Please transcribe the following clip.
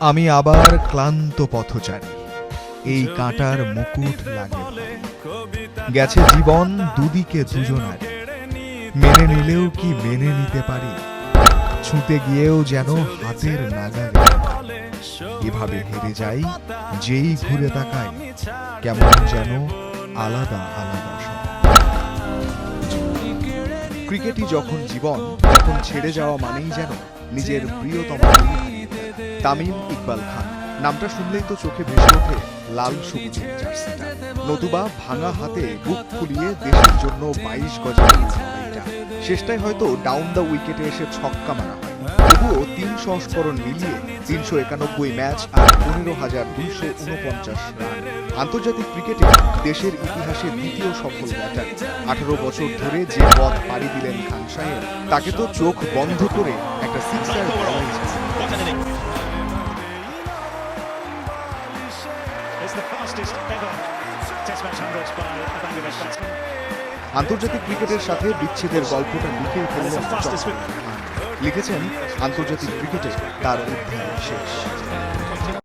আমি আবার ক্লান্ত পথচারী, এই কাঁটার মুকুট লাগে ভারী। গেছে জীবন দুদিকে দুজনার, মেনে নিলেও কি মেনে নিতে পারি? ছুঁতে গিয়েও যেন হাতের নাগালে, এভাবে হেরে যাই যেই ঘুরে তাকাই, কেমন যেন আলাদা আলাদা সব। ক্রিকেটই যখন জীবন, তখন ছেড়ে যাওয়া মানেই যেন নিজের প্রিয়তম তামিম ইকবাল খান। নামটা শুনলেই তো চোখে ভেসে ওঠে লাল সবুজের জার্সিটা, নতুবা ভাঙা হাতে বুক ফুলিয়ে দেশের জন্য 22 গজের লড়াইটা। শেষটায় হয়তো ডাউন দ্য উইকেটে এসে ছক্কা মারা হয়, তবুও 3 সংস্করণ মিলিয়ে 391 ম্যাচ আর 15,249 রান। আন্তর্জাতিক ক্রিকেটে দেশের ইতিহাসে দ্বিতীয় সফল ব্যাটার। 18 বছর ধরে যে পথ পাড়ি দিলেন খান সাহেব, তাকে তো চোখ বন্ধ করে একটা সিক্সার বলাই যায়। আন্তর্জাতিক ক্রিকেটের সাথে বিচ্ছেদের গল্পটা লিখেই ফেললেন খান। লিখেছেন আন্তর্জাতিক ক্রিকেটে তার অধ্যায় শেষ।